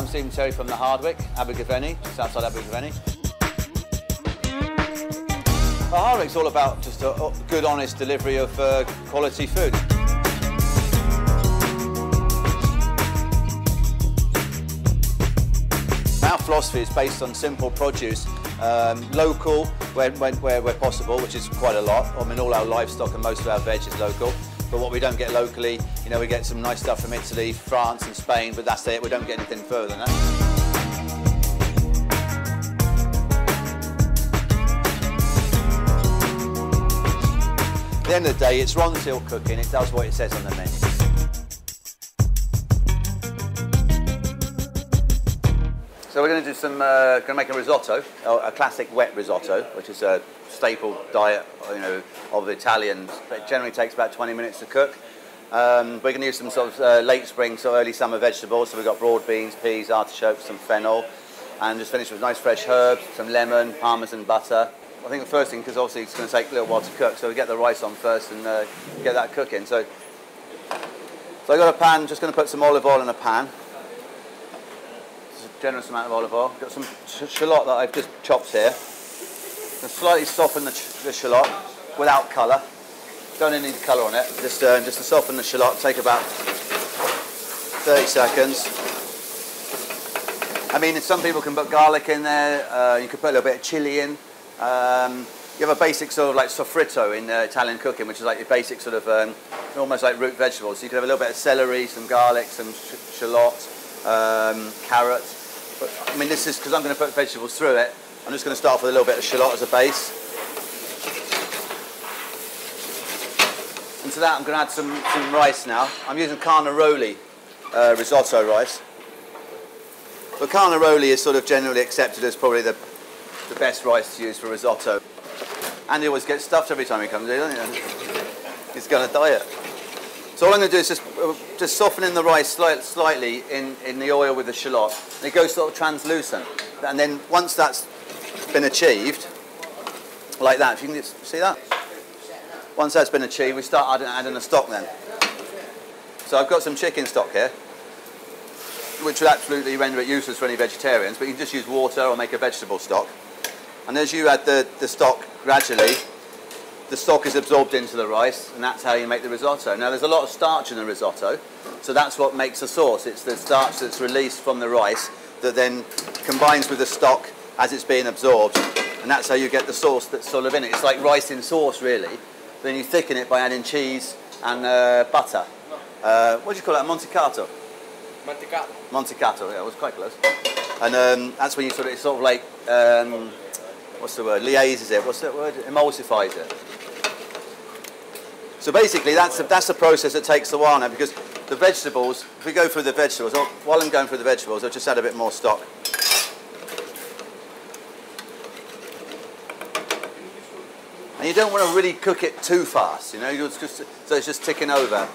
steamed cherry from the Hardwick, Abergavenny, just outside Abergavenny. Well, Hardwick's all about just a good, honest delivery of quality food. Our philosophy is based on simple produce, local where possible, which is quite a lot. I mean, all our livestock and most of our veg is local. But what we don't get locally, you know, we get some nice stuff from Italy, France and Spain, but that's it, we don't get anything further than that. At the end of the day, it's Ronseal cooking, it does what it says on the menu. So we're going to do some, going to make a risotto, a classic wet risotto, which is a staple diet, you know, of the Italians. It generally takes about 20 minutes to cook. We're going to use some sort of late spring, so early summer vegetables. So we've got broad beans, peas, artichokes, some fennel, and just finish with nice fresh herbs, some lemon, parmesan butter. I think the first thing, because obviously it's going to take a little while to cook, so we get the rice on first and get that cooking. So I've got a pan, just going to put some olive oil in a pan. Generous amount of olive oil. Got some shallot that I've just chopped here. And slightly soften the shallot without colour. Don't need colour on it. Just to soften the shallot. Take about 30 seconds. I mean, some people can put garlic in there. You could put a little bit of chilli in. You have a basic sort of like soffritto in Italian cooking, which is like your basic sort of almost like root vegetables. So you could have a little bit of celery, some garlic, some shallot, carrots. But, I mean, this is because I'm going to put vegetables through it. I'm just going to start off with a little bit of shallot as a base. And to that I'm going to add some rice now. I'm using carnaroli risotto rice. But carnaroli is sort of generally accepted as probably the best rice to use for risotto. Andy always gets stuffed every time he comes in, doesn't he? He's got a diet. So all I'm going to do is just soften in the rice slightly in the oil with the shallot. And it goes sort of translucent. And then once that's been achieved, like that, if you can just see that? Once that's been achieved, we start adding the stock then. So I've got some chicken stock here, which will absolutely render it useless for any vegetarians, but you can just use water or make a vegetable stock. And as you add the stock gradually, the stock is absorbed into the rice, and that's how you make the risotto. Now, there's a lot of starch in the risotto, so that's what makes the sauce. It's the starch that's released from the rice that then combines with the stock as it's being absorbed, and that's how you get the sauce that's sort of in it. It's like rice in sauce, really. Then you thicken it by adding cheese and butter. What do you call that? Monticato? Mantecato. Monticato, yeah, it was quite close. And that's when you sort of like, what's the word? Liaises it. What's that word? Emulsifies it. So basically, that's the process that takes a while now, because the vegetables, if we go through the vegetables, while I'm going through the vegetables, I'll just add a bit more stock. And you don't want to really cook it too fast, you know, so it's just ticking over.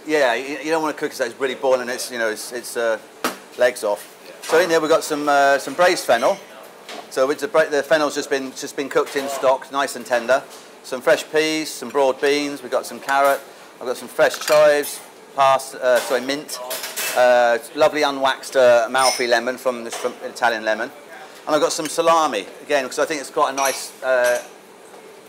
Yeah, you don't want to cook it so it's really boiling its, you know, its legs off. So in there we've got some braised fennel. So the fennel's just been cooked in stock, nice and tender. Some fresh peas, some broad beans. We've got some carrot. I've got some fresh chives, mint. Lovely unwaxed Amalfi lemon from Italian lemon, and I've got some salami again because I think it's quite a nice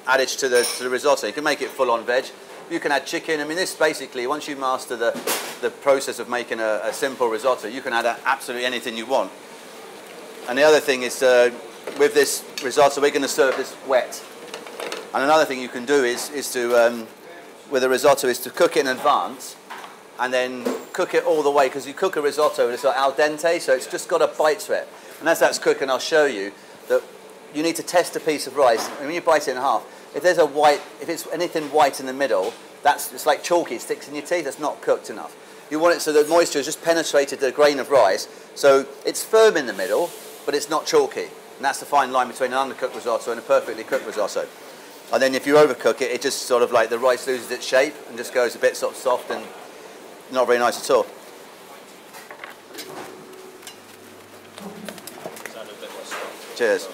adage to the risotto. You can make it full-on veg. You can add chicken. I mean, this basically, once you master the process of making a simple risotto, you can add absolutely anything you want. And the other thing is, with this risotto, we're going to serve this wet. And another thing you can do is to, with a risotto, is to cook it in advance and then cook it all the way, because you cook a risotto, it's like al dente, so it's just got a bite to it. And as that's cooking, I'll show you that you need to test a piece of rice. And when you bite it in half, if it's anything white in the middle, it's like chalky, it sticks in your teeth, it's not cooked enough. You want it so the moisture has just penetrated the grain of rice, so it's firm in the middle, but it's not chalky. And that's the fine line between an undercooked risotto and a perfectly cooked risotto. And then if you overcook it, it just sort of like the rice loses its shape and just goes a bit sort of soft and not very nice at all. Cheers.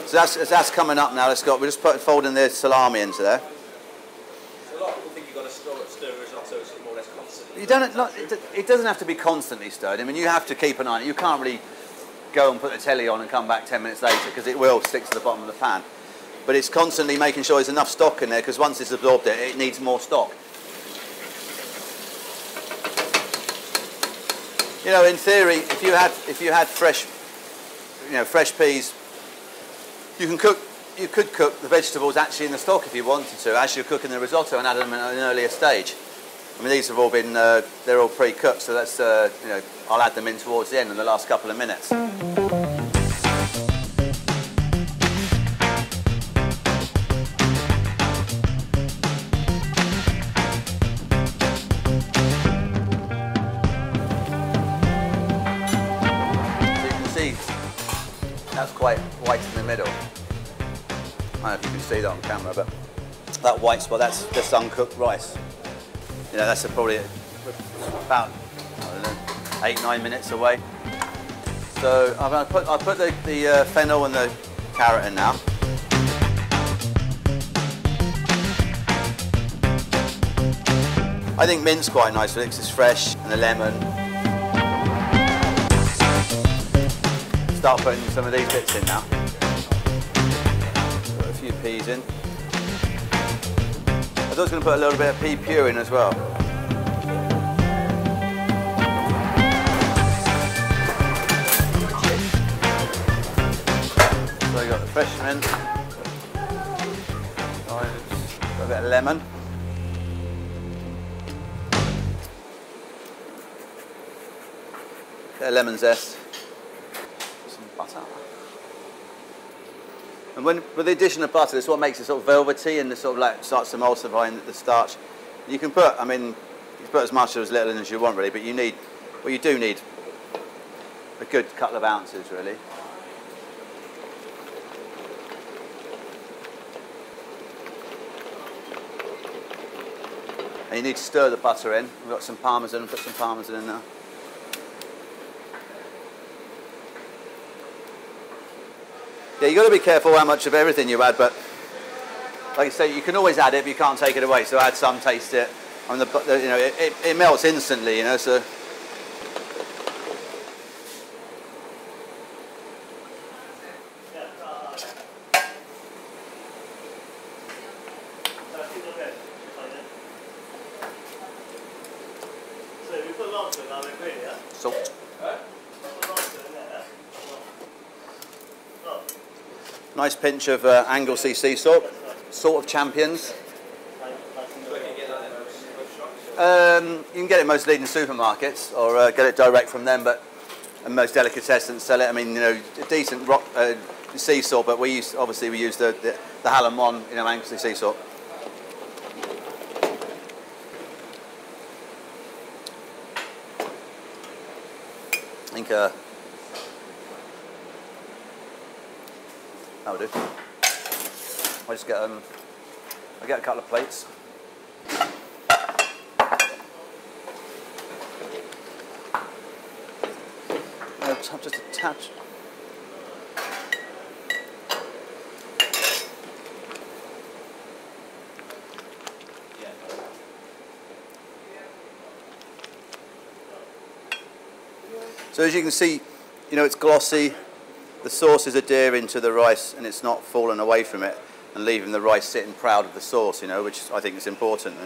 So that's coming up now. We're just folding the salami into there. A lot of people think you've got to stir risotto more or less constantly. You don't. It doesn't have to be constantly stirred. I mean, you have to keep an eye on it. You can't really go and put the telly on and come back 10 minutes later because it will stick to the bottom of the pan. But it's constantly making sure there's enough stock in there because once it's absorbed it, it needs more stock. You know, in theory, if you had fresh, fresh peas, you could cook the vegetables actually in the stock if you wanted to, as you're cooking the risotto, and add them at an earlier stage. I mean, these have all been, they're all pre-cooked, so that's, I'll add them in towards the end in the last couple of minutes. So you can see, that's quite white in the middle. I don't know if you can see that on camera, but that white spot, that's just uncooked rice. That's probably about, I don't know, 8-9 minutes away. So I'll put the fennel and the carrot in now. I think mint's quite nice with it because it's fresh, and the lemon. Start putting some of these bits in now. Put a few peas in. I was going to put a little bit of pea puree in as well. So I got the fresh mint, a bit of lemon, bit of lemon zest, some butter. And with the addition of butter, this is what makes it sort of velvety and sort of like starts emulsifying the starch. You can put, you can put as much or as little in as you want really, but you do need a good couple of ounces really. And you need to stir the butter in. We've got some parmesan, put some parmesan in there. Yeah, you've got to be careful how much of everything you add, but like I say, you can always add it, but you can't take it away. So add some, taste it. I mean, it melts instantly, so. Salt. Nice pinch of Anglesey sea salt, salt of champions. You can get it most leading supermarkets or get it direct from them, but and most delicatessens sell it. I mean, decent rock sea salt, but we use the Hallam One, Anglesey sea salt. I think that'll do. I just get I get a couple of plates. Just a touch. So as you can see, it's glossy. The sauce is adhering to the rice and it's not falling away from it and leaving the rice sitting proud of the sauce, which I think is important.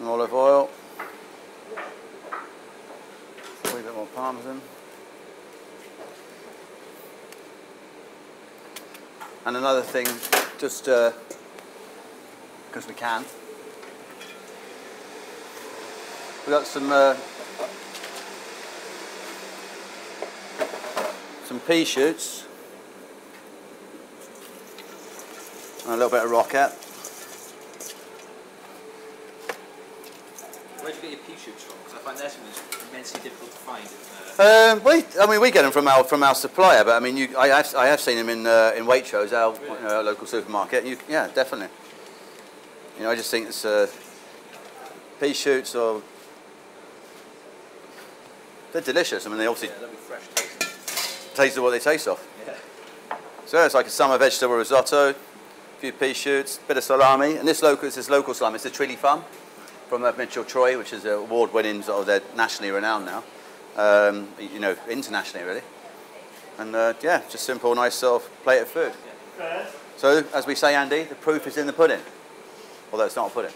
Olive oil, a wee bit more parmesan, and another thing, just because we can, we got some pea shoots and a little bit of rocket. Where do you get your pea shoots from? Because I find they're something that's immensely difficult to find. We get them from our supplier, but I have seen them in Waitrose, our local supermarket. Yeah, definitely. I just think it's pea shoots or They're delicious. I mean, they obviously Yeah, they'll be fresh tasting. taste of what they taste of. Yeah. So it's like a summer vegetable risotto, a few pea shoots, bit of salami, and this is local salami. It's the Trilly Farm from Mitchell Troy, which is an award-winning, sort of, they're nationally renowned now, you know, internationally really. And yeah, just simple, nice sort of plate of food. So as we say, Andy, the proof is in the pudding, although it's not a pudding.